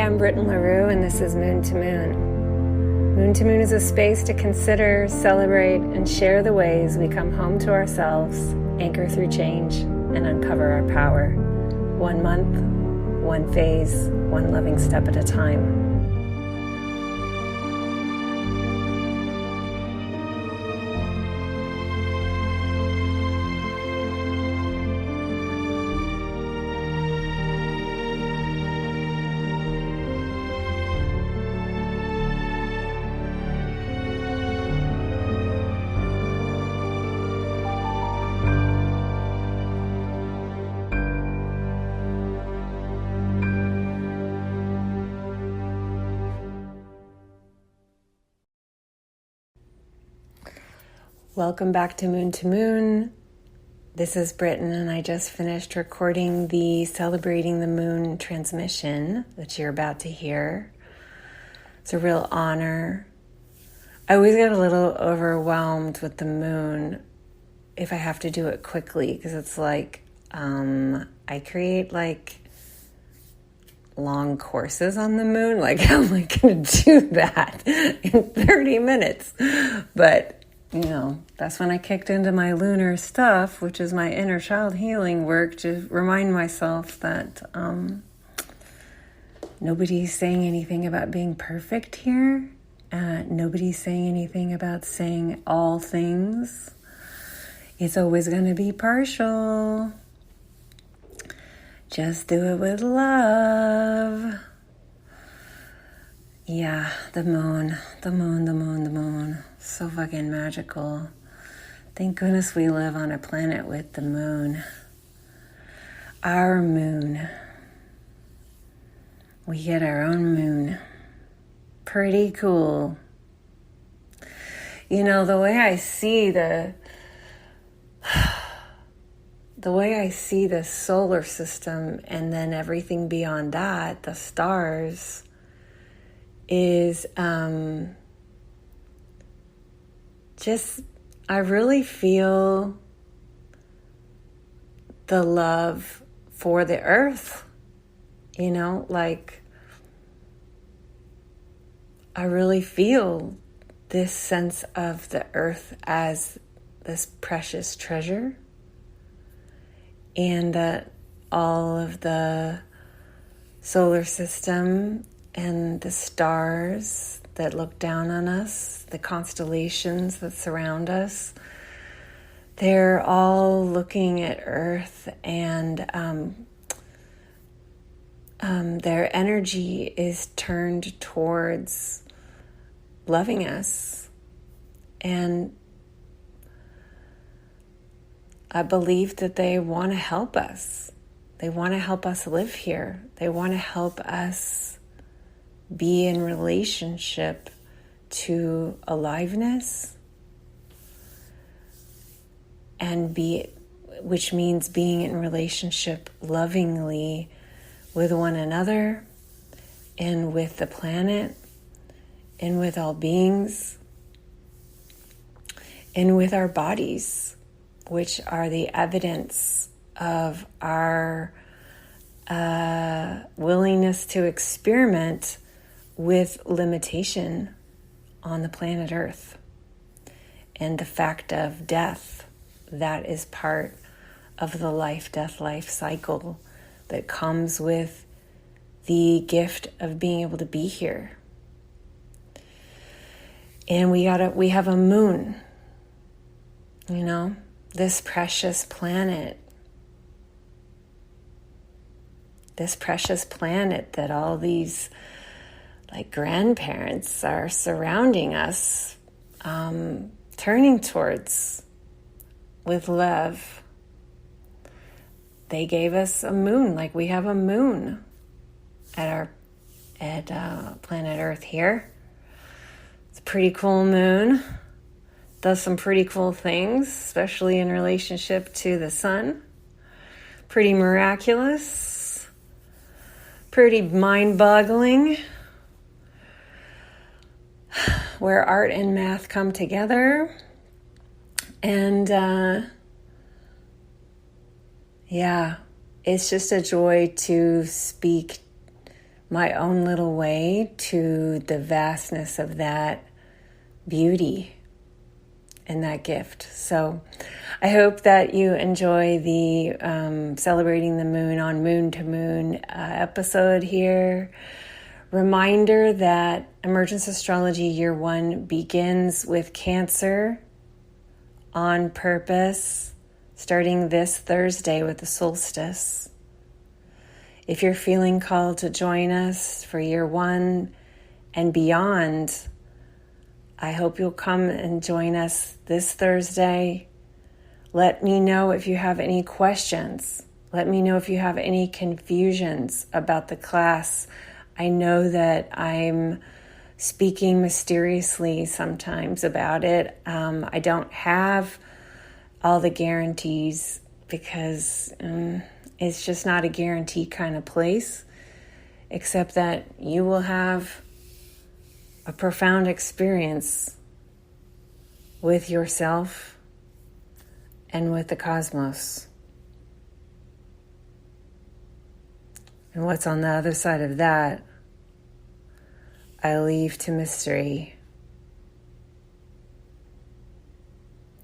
I'm Britton LaRue, and this is Moon to Moon. Moon to Moon is a space to consider, celebrate, and share the ways we come home to ourselves, anchor through change, and uncover our power. 1 month, one phase, one loving step at a time. Welcome back to Moon. This is Britton, and I just finished recording the Celebrating the Moon transmission that you're about to hear. It's a real honor. I always get a little overwhelmed with the moon if I have to do it quickly, because it's like I create like long courses on the moon. Like, how am I going to do that in 30 minutes? But you know, that's when I kicked into my lunar stuff, which is my inner child healing work, to remind myself that nobody's saying anything about being perfect here. Nobody's saying anything about saying all things. It's always going to be partial. Just do it with love. Yeah, the moon. So fucking magical. Thank goodness we live on a planet with the moon. Our moon. We get our own moon. Pretty cool. You know, the way I see the solar system and then everything beyond that, the stars, is I really feel the love for the earth, you know, like I really feel this sense of the earth as this precious treasure, and that all of the solar system and the stars that look down on us, the constellations that surround us, they're all looking at Earth, and their energy is turned towards loving us. And I believe that they want to help us. They want to help us live here. They want to help us be in relationship to aliveness, and which means being in relationship lovingly with one another and with the planet and with all beings and with our bodies, which are the evidence of our willingness to experiment with limitation on the planet Earth, and the fact of death that is part of the life cycle that comes with the gift of being able to be here. And we have a moon, you know, this precious planet that all these like grandparents are surrounding us, turning towards with love. They gave us a moon, like we have a moon at planet Earth here. It's a pretty cool moon. Does some pretty cool things, especially in relationship to the sun. Pretty miraculous. Pretty mind-boggling. Where art and math come together. And yeah, it's just a joy to speak my own little way to the vastness of that beauty and that gift. So I hope that you enjoy the Celebrating the Moon on Moon to Moon episode here. Reminder that Emergence Astrology Year 1 begins with Cancer on purpose, starting this Thursday with the solstice. If you're feeling called to join us for Year 1 and beyond, I hope you'll come and join us this Thursday. Let me know if you have any questions. Let me know if you have any confusions about the class. I know that I'm speaking mysteriously sometimes about it. I don't have all the guarantees because it's just not a guaranteed kind of place, except that you will have a profound experience with yourself and with the cosmos. And what's on the other side of that, I leave to mystery.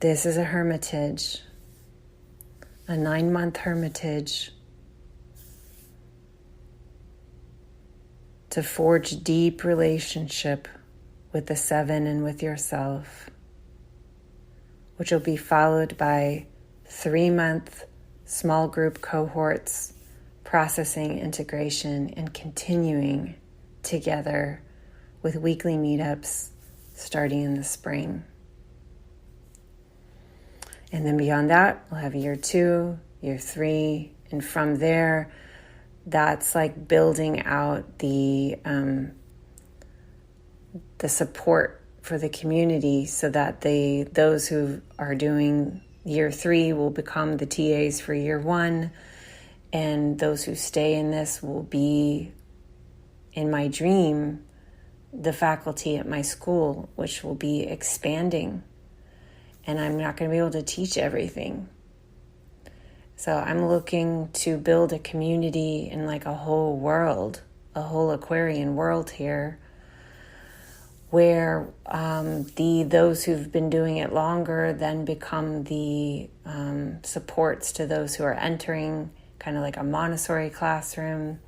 This is a hermitage, a 9-month hermitage to forge deep relationship with the 7 and with yourself, which will be followed by 3-month small group cohorts, processing integration, and continuing together with weekly meetups starting in the spring. And then beyond that, we'll have Year 2, Year 3, and from there, that's like building out the support for the community so that those who are doing Year 3 will become the TAs for Year 1, and those who stay in this will be, in my dream, the faculty at my school, which will be expanding. And I'm not going to be able to teach everything. So I'm looking to build a community in like a whole world, a whole Aquarian world here, where those who've been doing it longer then become the supports to those who are entering, kind of like a Montessori classroom.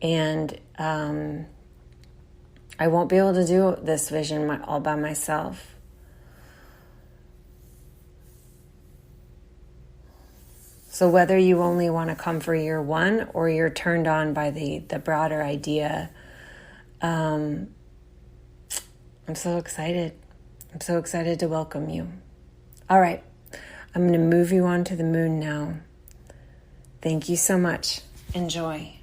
And I won't be able to do this vision all by myself. So whether you only want to come for Year 1 or you're turned on by the broader idea, I'm so excited. I'm so excited to welcome you. All right, I'm going to move you on to the moon now. Thank you so much. Enjoy.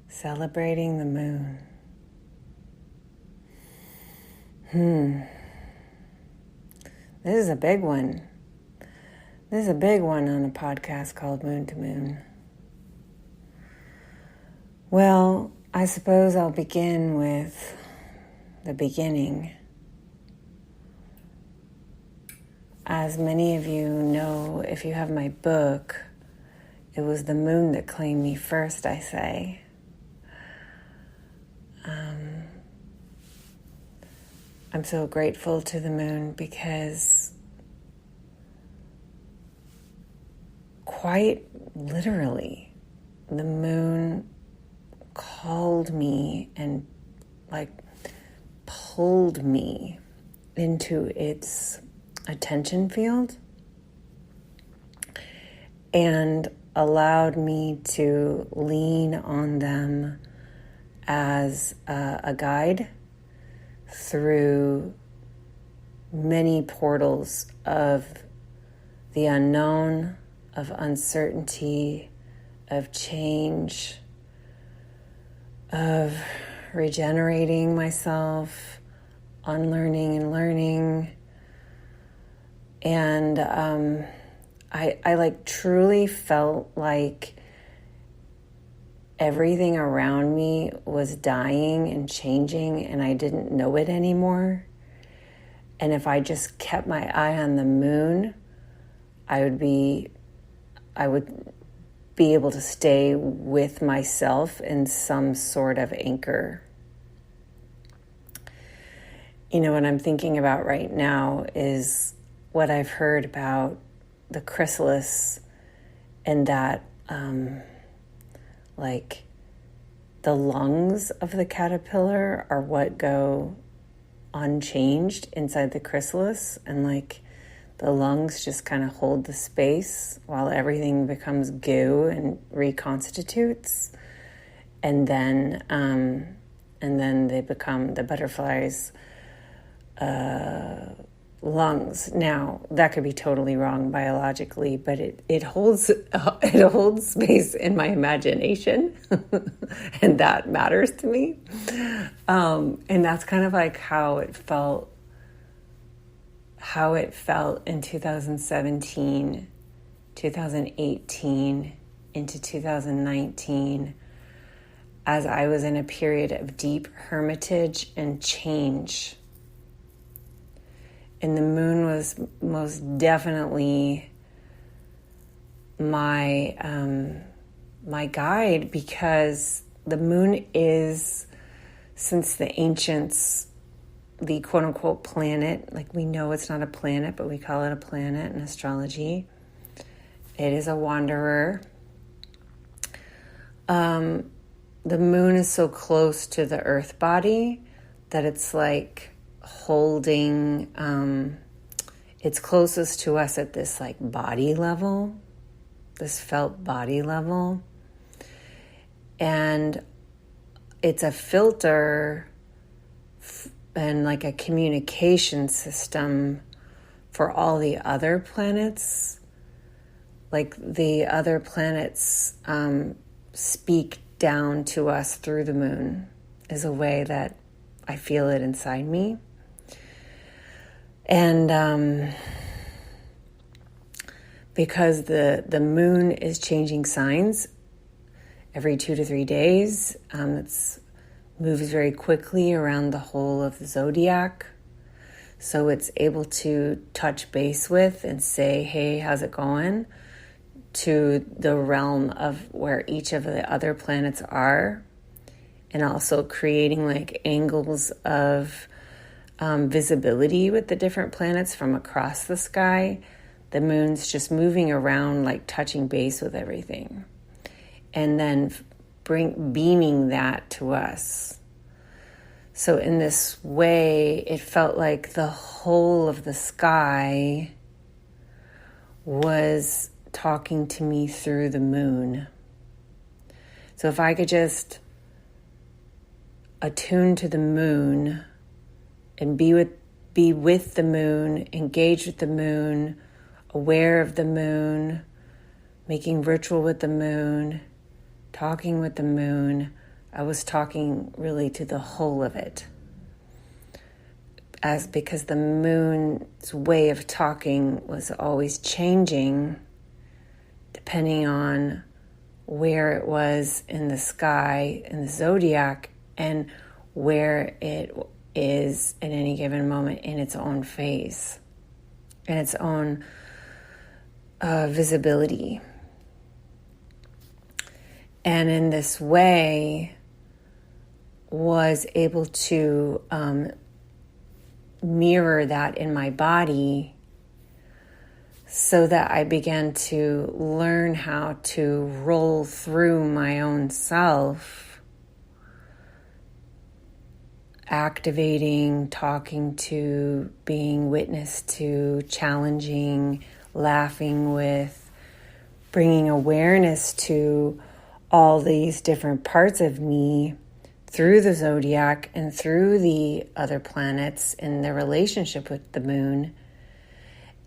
Celebrating the moon. This is a big one. This is a big one on a podcast called Moon to Moon. Well, I suppose I'll begin with the beginning. As many of you know, if you have my book, it was the moon that claimed me first, I say. I'm so grateful to the moon because quite literally, the moon called me and pulled me into its attention field and allowed me to lean on them as a guide through many portals of the unknown, of uncertainty, of change, of regenerating myself, unlearning and learning. And I like truly felt like everything around me was dying and changing, and I didn't know it anymore. And if I just kept my eye on the moon, I would be able to stay with myself in some sort of anchor. You know, what I'm thinking about right now is what I've heard about the chrysalis, and that like the lungs of the caterpillar are what go unchanged inside the chrysalis, and like the lungs just kind of hold the space while everything becomes goo and reconstitutes, and then they become the butterflies' lungs. Now, that could be totally wrong biologically, but it holds space in my imagination, and that matters to me. And that's kind of like how it felt in 2017, 2018, into 2019, as I was in a period of deep hermitage and change. And the moon was most definitely my guide, because the moon is, since the ancients, the quote-unquote planet. Like, we know it's not a planet, but we call it a planet in astrology. It is a wanderer. The moon is so close to the earth body that it's like holding, it's closest to us at this like body level, this felt body level. And it's a filter and like a communication system for all the other planets. Like the other planets speak down to us through the moon, is a way that I feel it inside me. And because the moon is changing signs every 2 to 3 days, it moves very quickly around the whole of the zodiac. So it's able to touch base with and say, hey, how's it going? To the realm of where each of the other planets are. And also creating like angles of visibility with the different planets from across the sky. The moon's just moving around, like touching base with everything. And then beaming that to us. So in this way, it felt like the whole of the sky was talking to me through the moon. So if I could just attune to the moon and be with the moon, engage with the moon, aware of the moon, making ritual with the moon, talking with the moon, I was talking really to the whole of it. Because the moon's way of talking was always changing depending on where it was in the sky, in the zodiac, and where it is at any given moment in its own phase, in its own visibility. And in this way, was able to mirror that in my body, so that I began to learn how to roll through my own self, activating, talking to, being witness to, challenging, laughing with, bringing awareness to all these different parts of me through the zodiac and through the other planets in their relationship with the moon.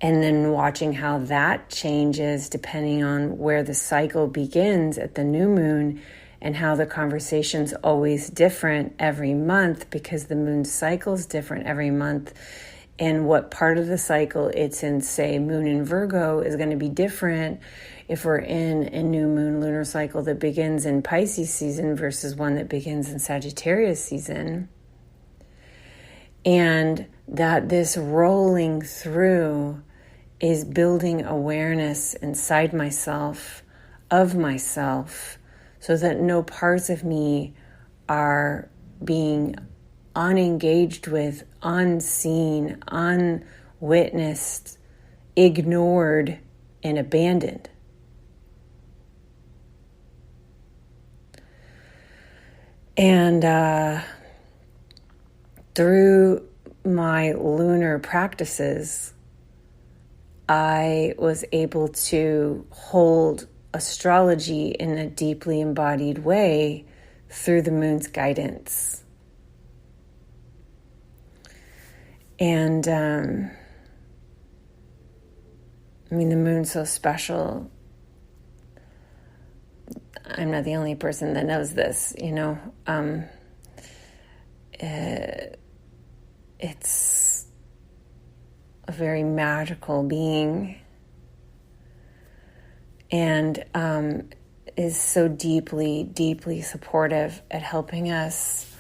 And then watching how that changes depending on where the cycle begins at the new moon and how the conversation's always different every month because the moon cycle's different every month. And what part of the cycle it's in, say, moon in Virgo, is going to be different if we're in a new moon lunar cycle that begins in Pisces season versus one that begins in Sagittarius season. And that this rolling through is building awareness inside myself, of myself, so that no parts of me are being unengaged with, unseen, unwitnessed, ignored, and abandoned. And through my lunar practices, I was able to hold astrology in a deeply embodied way through the moon's guidance. And the moon's so special. I'm not the only person that knows this, it's a very magical being, and is so deeply, deeply supportive at helping us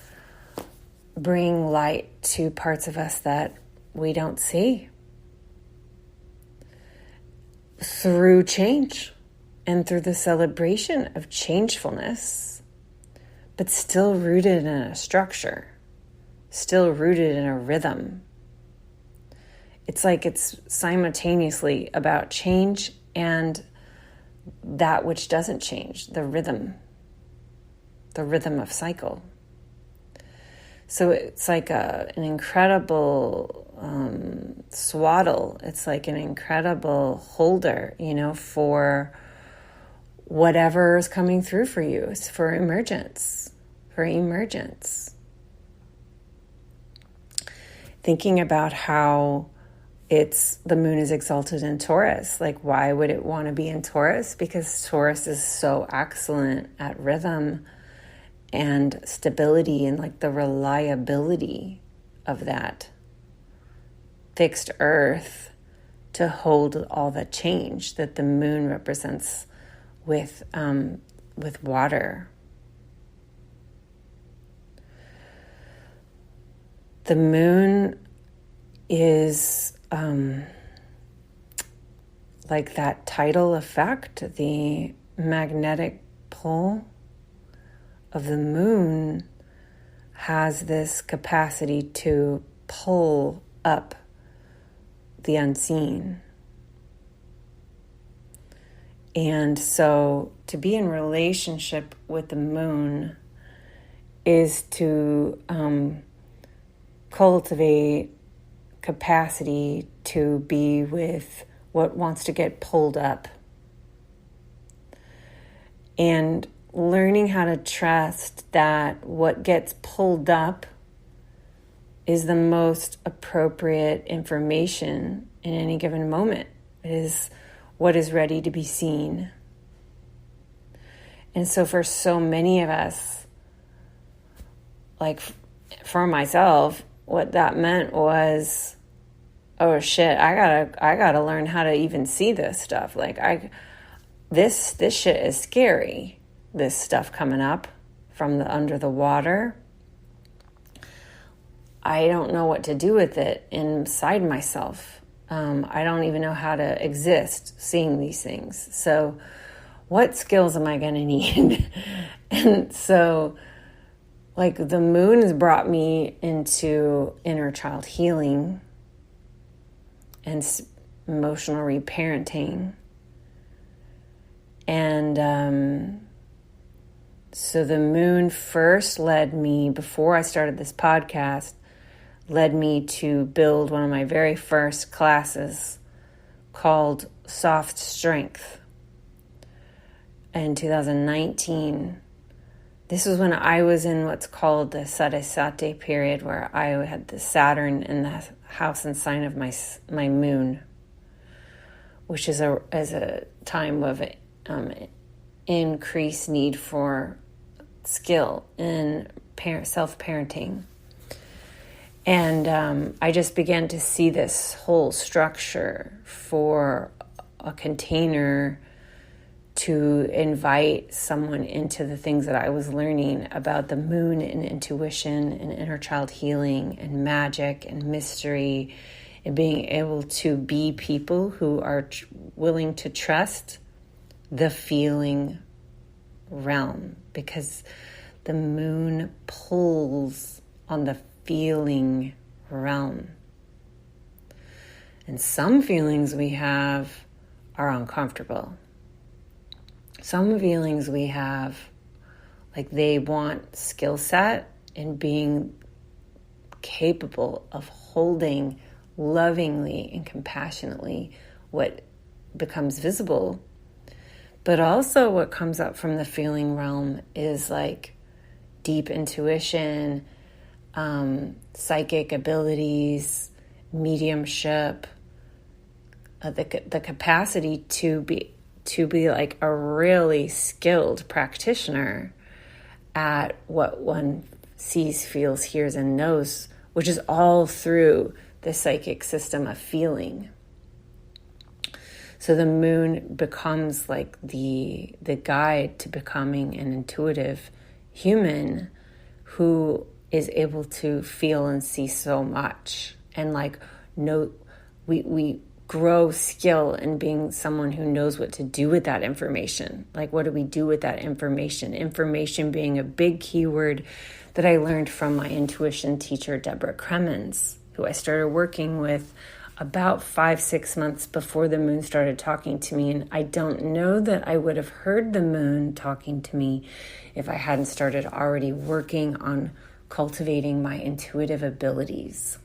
bring light to parts of us that we don't see through change and through the celebration of changefulness, but still rooted in a structure, still rooted in a rhythm. It's like it's simultaneously about change and that which doesn't change, the rhythm of cycle. So it's like an incredible swaddle. It's like an incredible holder, for whatever is coming through for you. It's for emergence. Thinking about how the moon is exalted in Taurus. Like, why would it want to be in Taurus? Because Taurus is so excellent at rhythm and stability and like the reliability of that fixed earth to hold all the change that the moon represents with water. The moon is like that tidal effect, the magnetic pull of the moon has this capacity to pull up the unseen. And so to be in relationship with the moon is to cultivate capacity to be with what wants to get pulled up. And learning how to trust that what gets pulled up is the most appropriate information in any given moment. It is what is ready to be seen. And so for so many of us, like for myself, what that meant was, oh shit, I gotta learn how to even see this stuff. Like this shit is scary. This stuff coming up from under the water. I don't know what to do with it inside myself. I don't even know how to exist seeing these things. So what skills am I going to need? And so like the moon has brought me into inner child healing and emotional reparenting. And so the moon first led me, before I started this podcast, led me to build one of my very first classes called Soft Strength in 2019. This was when I was in what's called the Sadesate period, where I had the Saturn in the house and sign of my moon, which is a time of increased need for skill in self-parenting. And I just began to see this whole structure for a container to invite someone into the things that I was learning about the moon and intuition and inner child healing and magic and mystery, and being able to be people who are willing to trust the feeling realm, because the moon pulls on the feeling realm. And some feelings we have are uncomfortable. Some feelings we have, like they want skill set in being capable of holding lovingly and compassionately what becomes visible. But also what comes up from the feeling realm is like deep intuition, psychic abilities, mediumship, the capacity to be like a really skilled practitioner at what one sees, feels, hears, and knows, which is all through the psychic system of feeling. So the moon becomes like the guide to becoming an intuitive human who is able to feel and see so much, and like know we grow skill in being someone who knows what to do with that information. Like, what do we do with that information? Information being a big keyword that I learned from my intuition teacher, Deborah Cremens, who I started working with about 5-6 months before the moon started talking to me. And I don't know that I would have heard the moon talking to me if I hadn't started already working on cultivating my intuitive abilities.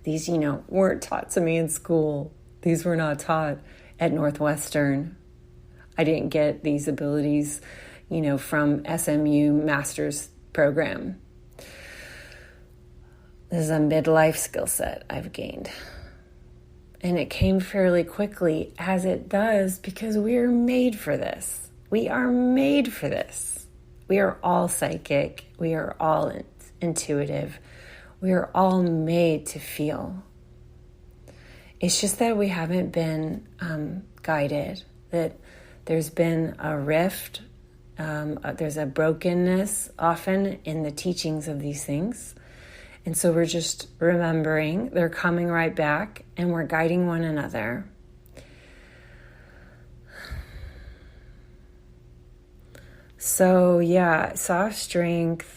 These, weren't taught to me in school. These were not taught at Northwestern. I didn't get these abilities, from SMU master's program. This is a midlife skill set I've gained. And it came fairly quickly, as it does, because we are made for this. We are made for this. We are all psychic. We are all intuitive. We are all made to feel. It's just that we haven't been guided, that there's been a rift, there's a brokenness often in the teachings of these things. And so we're just remembering they're coming right back, and we're guiding one another. So yeah, soft strength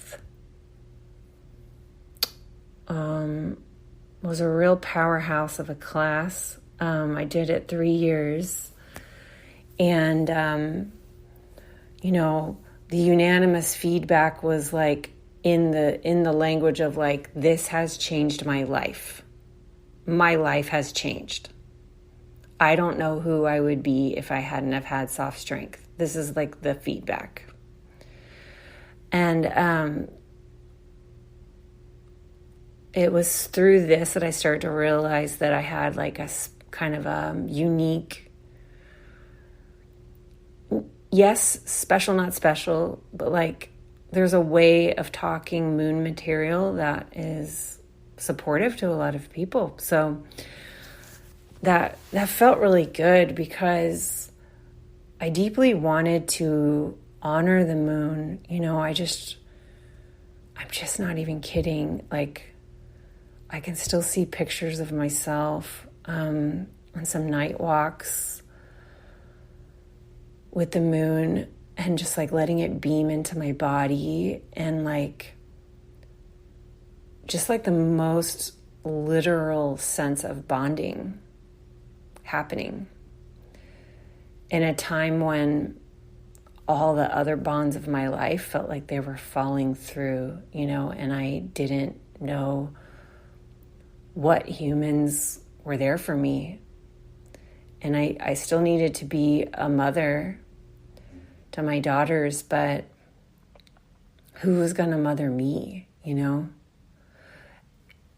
was a real powerhouse of a class. I did it 3 years, and the unanimous feedback was like in the language of like, this has changed my life. My life has changed. I don't know who I would be if I hadn't have had soft strength. This is like the feedback. And it was through this that I started to realize that I had like a kind of a unique, yes, special, not special, but like there's a way of talking moon material that is supportive to a lot of people. So that felt really good, because I deeply wanted to honor the moon. I'm just not even kidding. Like, I can still see pictures of myself on some night walks with the moon, and just like letting it beam into my body, and like just like the most literal sense of bonding happening in a time when all the other bonds of my life felt like they were falling through, and I didn't know what humans were there for me. And I still needed to be a mother to my daughters, but who was going to mother me, And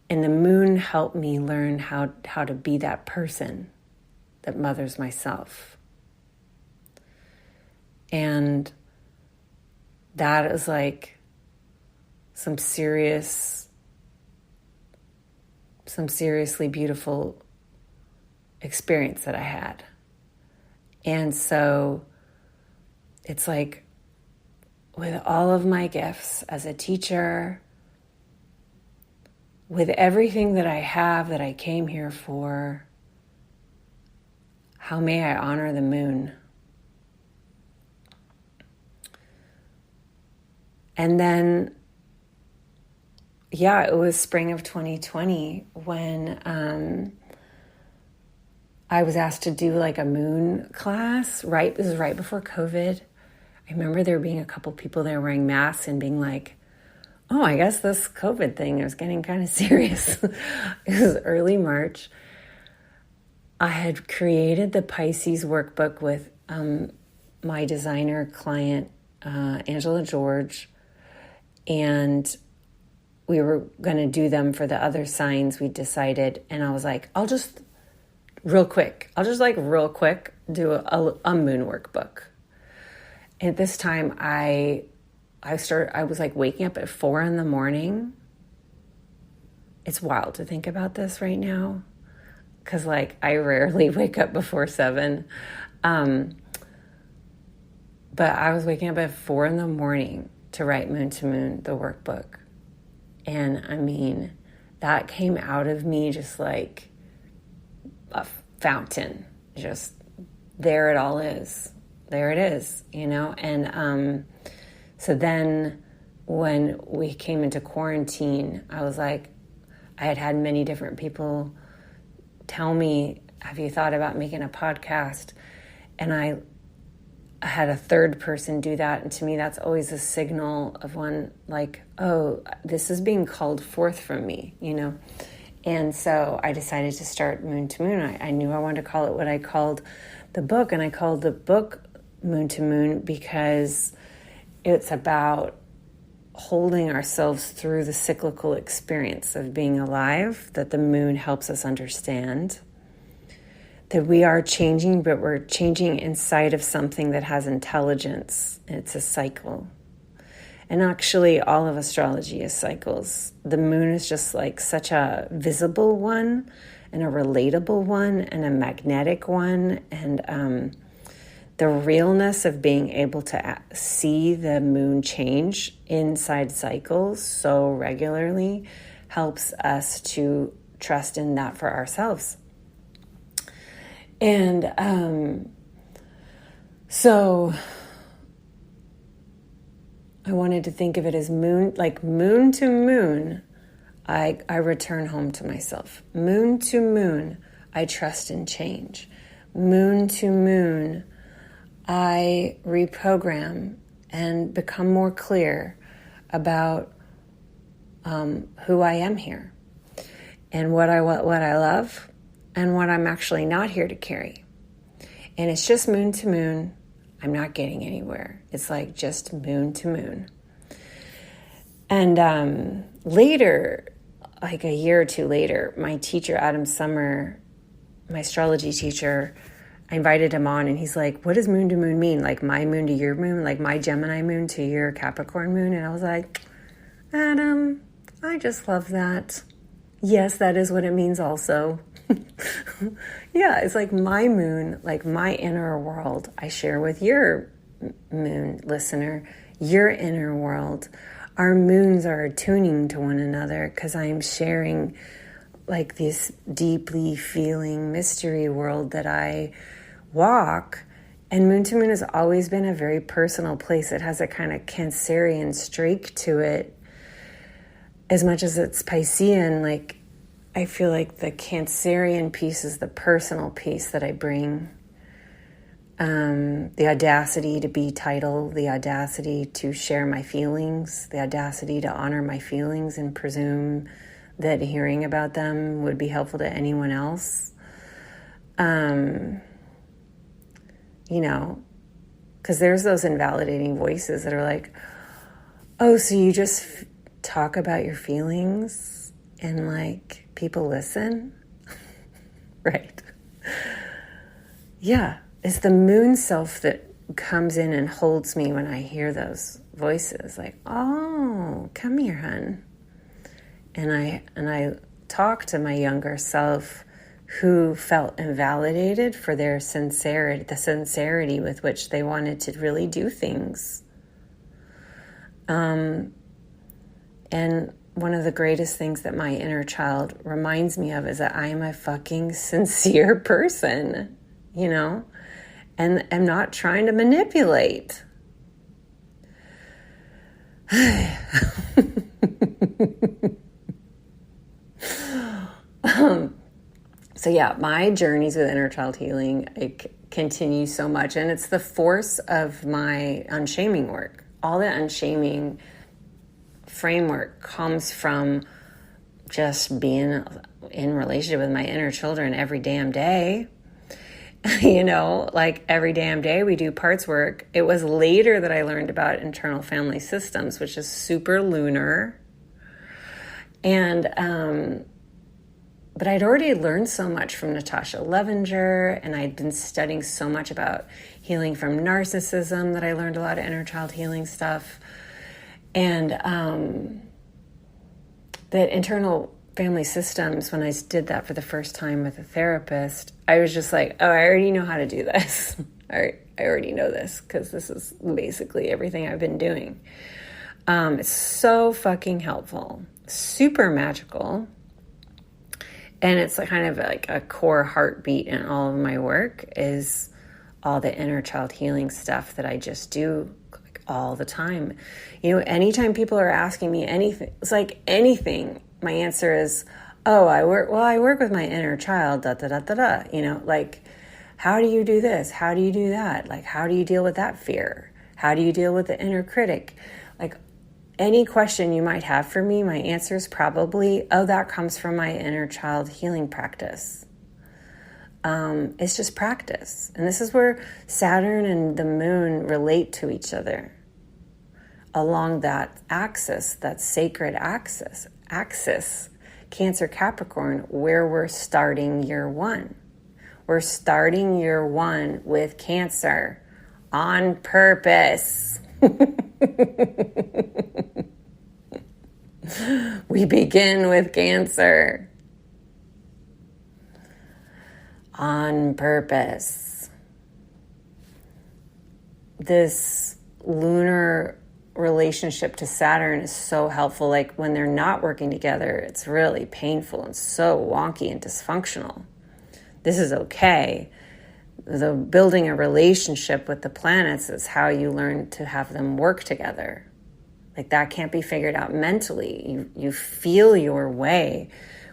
the moon helped me learn how to be that person that mothers myself. And that is like some seriously beautiful experience that I had. And so it's like, with all of my gifts as a teacher, with everything that I have that I came here for, how may I honor the moon? And then, it was spring of 2020 when I was asked to do like a moon class. This was right before COVID. I remember there being a couple people there wearing masks and being like, oh, I guess this COVID thing is getting kind of serious. It was early March. I had created the Pisces workbook with my designer client, Angela George, and we were going to do them for the other signs we decided. And I was like, I'll just real quick do a moon workbook. At this time, I was like waking up at 4 a.m. It's wild to think about this right now, because like I rarely wake up before 7. But I was waking up at 4 a.m. to write Moon to Moon, the workbook. And I mean, that came out of me just like a fountain. Just there it all is. There it is, And so then when we came into quarantine, I was like, I had many different people tell me, have you thought about making a podcast? And I had a third person do that. And to me, that's always a signal of one like, oh, this is being called forth from me, And so I decided to start Moon to Moon. I knew I wanted to call it what I called the book. And I called the book Moon to Moon because it's about holding ourselves through the cyclical experience of being alive, that the moon helps us understand. That we are changing, but we're changing inside of something that has intelligence. It's a cycle. And actually, all of astrology is cycles. The moon is just like such a visible one, and a relatable one, and a magnetic one. And the realness of being able to see the moon change inside cycles so regularly helps us to trust in that for ourselves. And so I wanted to think of it as moon, like moon to moon, I return home to myself. Moon to moon, I trust in change. Moon to moon, I reprogram and become more clear about who I am here and what I love and what I'm actually not here to carry. And it's just moon to moon. I'm not getting anywhere. It's like just moon to moon. And later, like a year or two later, my teacher, Adam Summer, my astrology teacher, I invited him on and he's like, what does moon to moon mean? Like my moon to your moon, like my Gemini moon to your Capricorn moon? And I was like, Adam, I just love that. Yes, that is what it means also. Yeah, it's like my moon, like my inner world, I share with your moon listener, your inner world. Our moons are attuning to one another because I'm sharing like this deeply feeling mystery world that I walk. And moon to moon has always been a very personal place. It has a kind of Cancerian streak to it. As much as it's Piscean, like I feel like the Cancerian piece is the personal piece that I bring. The audacity to be titled, the audacity to share my feelings, the audacity to honor my feelings and presume that hearing about them would be helpful to anyone else. Because there's those invalidating voices that are like, oh, so you just talk about your feelings and like people listen? Right. Yeah. It's the moon self that comes in and holds me when I hear those voices, like, oh, come here, hun. And I talk to my younger self who felt invalidated for their sincerity, the sincerity with which they wanted to really do things. And one of the greatest things that my inner child reminds me of is that I am a fucking sincere person, you know, and I'm not trying to manipulate. So yeah, my journeys with inner child healing, it continues so much. And it's the force of my unshaming work. All the unshaming framework comes from just being in relationship with my inner children every damn day. You know, like every damn day we do parts work. It was later that I learned about internal family systems, which is super lunar. And, but I'd already learned so much from Natasha Levenger, and I'd been studying so much about healing from narcissism that I learned a lot of inner child healing stuff. And that internal family systems, when I did that for the first time with a therapist, I was just like, oh, I already know how to do this. I already know this because this is basically everything I've been doing. It's so fucking helpful, super magical. And it's kind of like a core heartbeat in all of my work is all the inner child healing stuff that I just do like all the time. You know, anytime people are asking me anything, it's like anything, my answer is, oh, I work with my inner child, da, da, da, da, da. You know, like, how do you do this? How do you do that? Like, how do you deal with that fear? How do you deal with the inner critic? Like, any question you might have for me, my answer is probably, oh, that comes from my inner child healing practice. It's just practice. And this is where Saturn and the moon relate to each other along that axis, that sacred axis, Cancer Capricorn, where we're starting year one. We're starting year one with Cancer on purpose. We begin with Cancer on purpose. This lunar relationship to Saturn is so helpful. Like when they're not working together, it's really painful and so wonky and dysfunctional. This is okay. The building a relationship with the planets is how you learn to have them work together. Like that can't be figured out mentally. You feel your way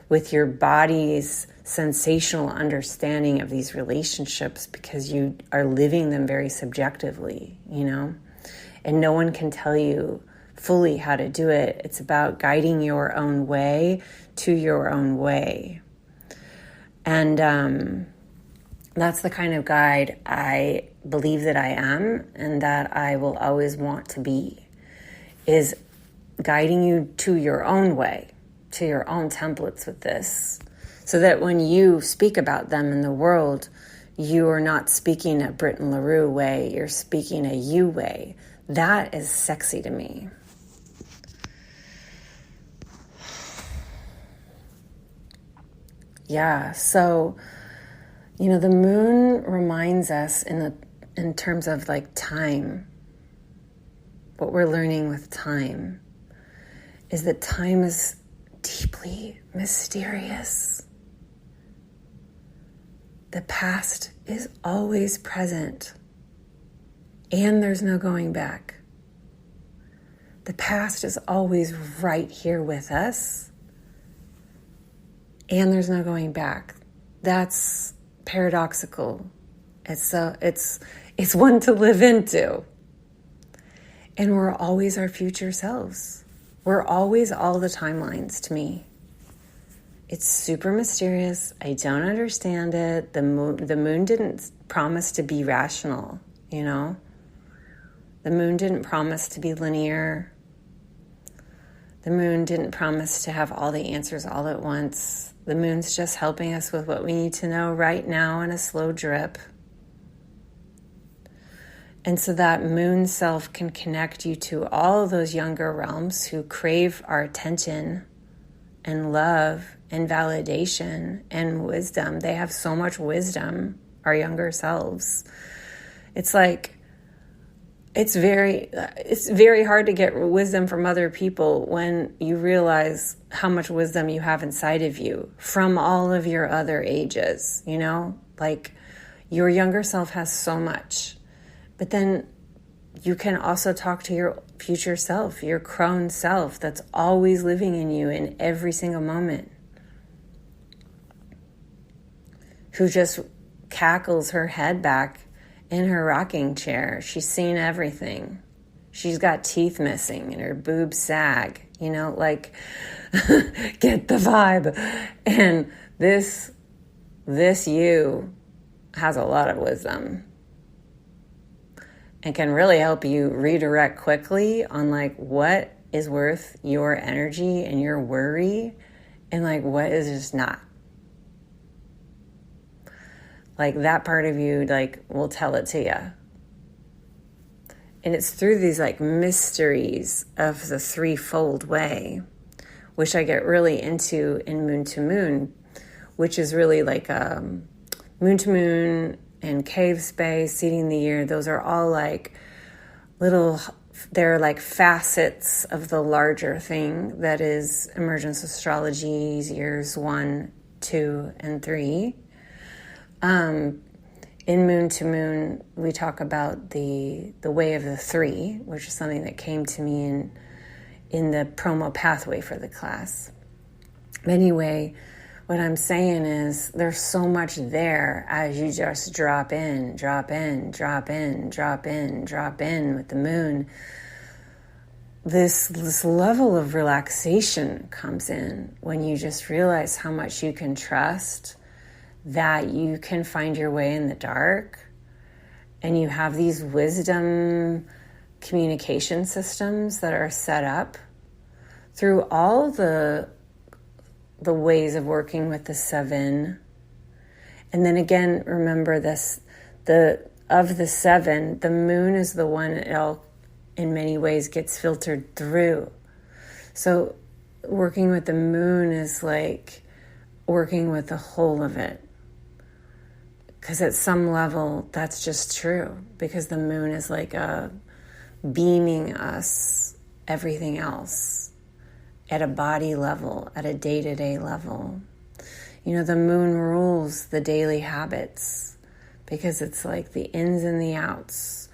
with your body's sensational understanding of these relationships because you are living them very subjectively, you know? And no one can tell you fully how to do it. It's about guiding your own way to your own way. And that's the kind of guide I believe that I am and that I will always want to be, is guiding you to your own way, to your own templates with this, so that when you speak about them in the world, you are not speaking a Britton LaRue way, you're speaking a you way. That is sexy to me. Yeah, so, you know, the moon reminds us in terms of like time, what we're learning with time is that time is deeply mysterious. The past is always present, and there's no going back. The past is always right here with us, and there's no going back. That's paradoxical. It's one to live into. And we're always our future selves. We're always all the timelines to me. It's super mysterious. I don't understand it. The moon didn't promise to be rational, you know? The moon didn't promise to be linear. The moon didn't promise to have all the answers all at once. The moon's just helping us with what we need to know right now in a slow drip. And so that moon self can connect you to all of those younger realms who crave our attention and love and validation and wisdom. They have so much wisdom, our younger selves. It's like, it's very hard to get wisdom from other people when you realize how much wisdom you have inside of you from all of your other ages, you know? Like, your younger self has so much. But then you can also talk to your future self, your crone self that's always living in you in every single moment, who just cackles her head back in her rocking chair. She's seen everything. She's got teeth missing and her boobs sag, you know, like, get the vibe. And this you has a lot of wisdom and can really help you redirect quickly on like what is worth your energy and your worry and like what is just not. Like that part of you like will tell it to you. And it's through these like mysteries of the threefold way, which I get really into in Moon to Moon, which is really like Moon to Moon and cave space, seeding the year. Those are all like they're like facets of the larger thing that is emergence astrology's years 1, 2, and 3. In Moon to Moon, we talk about the way of the 3, which is something that came to me in the promo pathway for the class. Anyway, what I'm saying is there's so much there as you just drop in, drop in, drop in, drop in, drop in with the moon. This level of relaxation comes in when you just realize how much you can trust that you can find your way in the dark, and you have these wisdom communication systems that are set up through all the ways of working with the 7. And then again, remember this, of the 7, the moon is the one it all in many ways gets filtered through. So working with the moon is like working with the whole of it. Because at some level, that's just true. Because the moon is like beaming us everything else at a body level, at a day-to-day level. You know, the moon rules the daily habits because it's like the ins and the outs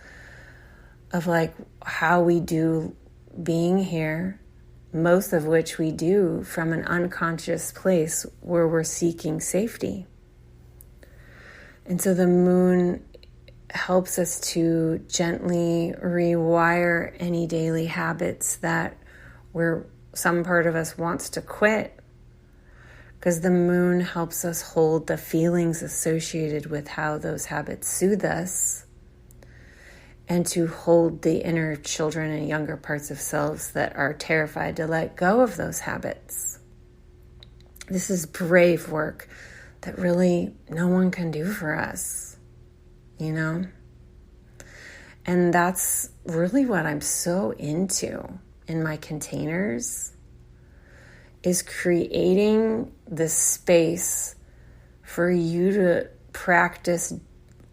of like how we do being here, most of which we do from an unconscious place where we're seeking safety. And so the moon helps us to gently rewire any daily habits that some part of us wants to quit, because the moon helps us hold the feelings associated with how those habits soothe us, and to hold the inner children and younger parts of selves that are terrified to let go of those habits. This is brave work that really no one can do for us, you know? And that's really what I'm so into in my containers, is creating this space for you to practice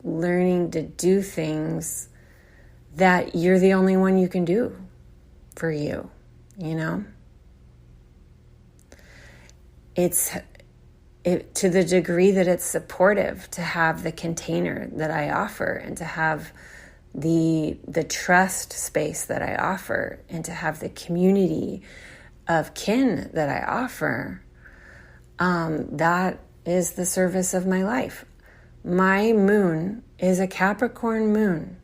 learning to do things that you're the only one you can do for you, you know? To the degree that it's supportive to have the container that I offer, and to have the trust space that I offer, and to have the community of kin that I offer, that is the service of my life. My moon is a Capricorn moon.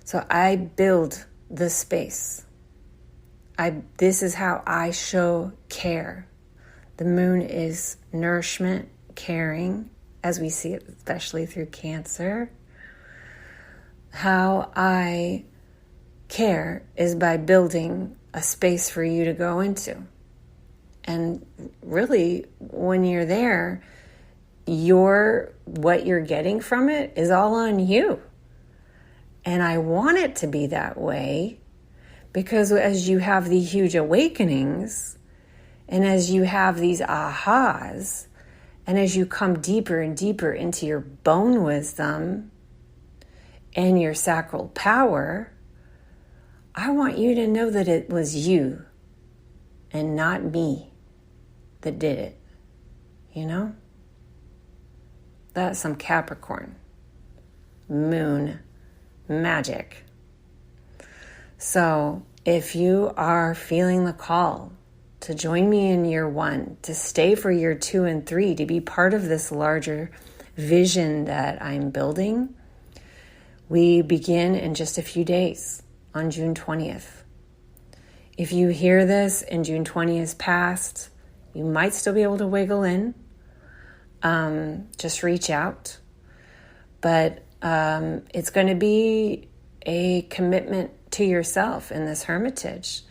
So I build the space. This is how I show care. The moon is nourishment, caring, as we see it especially through Cancer. How I care is by building a space for you to go into. And really, when you're there, what you're getting from it is all on you. And I want it to be that way because as you have the huge awakenings and as you have these ahas and as you come deeper and deeper into your bone wisdom and your sacral power, I want you to know that it was you and not me that did it. You know? That's some Capricorn moon magic. So if you are feeling the call to join me in year 1, to stay for year 2 and 3, to be part of this larger vision that I'm building, we begin in just a few days on June 20th. If you hear this and June 20th is past, you might still be able to wiggle in. Just reach out. But it's going to be a commitment to yourself in this hermitage.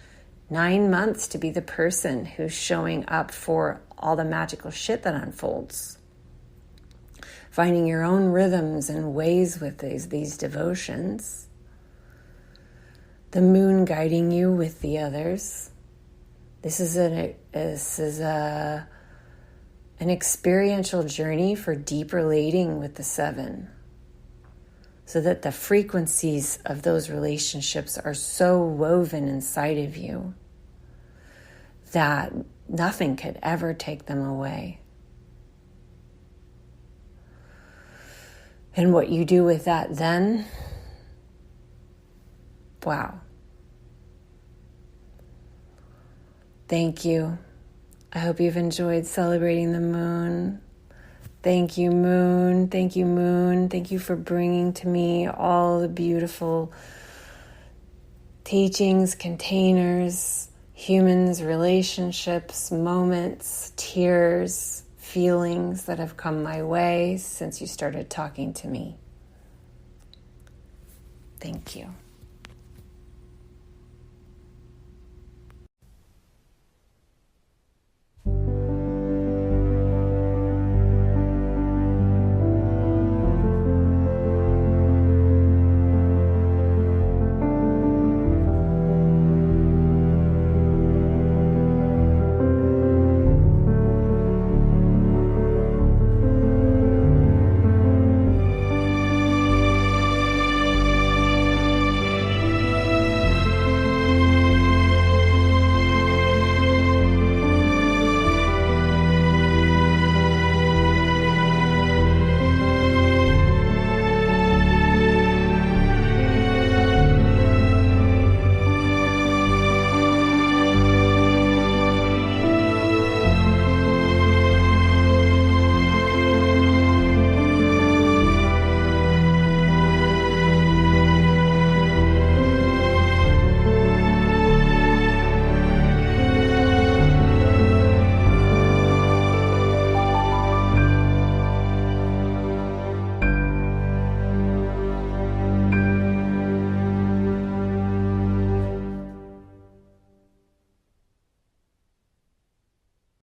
9 months to be the person who's showing up for all the magical shit that unfolds. Finding your own rhythms and ways with these devotions. The moon guiding you with the others. This is an experiential journey for deep relating with the 7. So that the frequencies of those relationships are so woven inside of you that nothing could ever take them away. And what you do with that then, wow. Thank you. I hope you've enjoyed celebrating the moon. Thank you, moon. Thank you, moon. Thank you for bringing to me all the beautiful teachings, containers, humans, relationships, moments, tears, feelings that have come my way since you started talking to me. Thank you.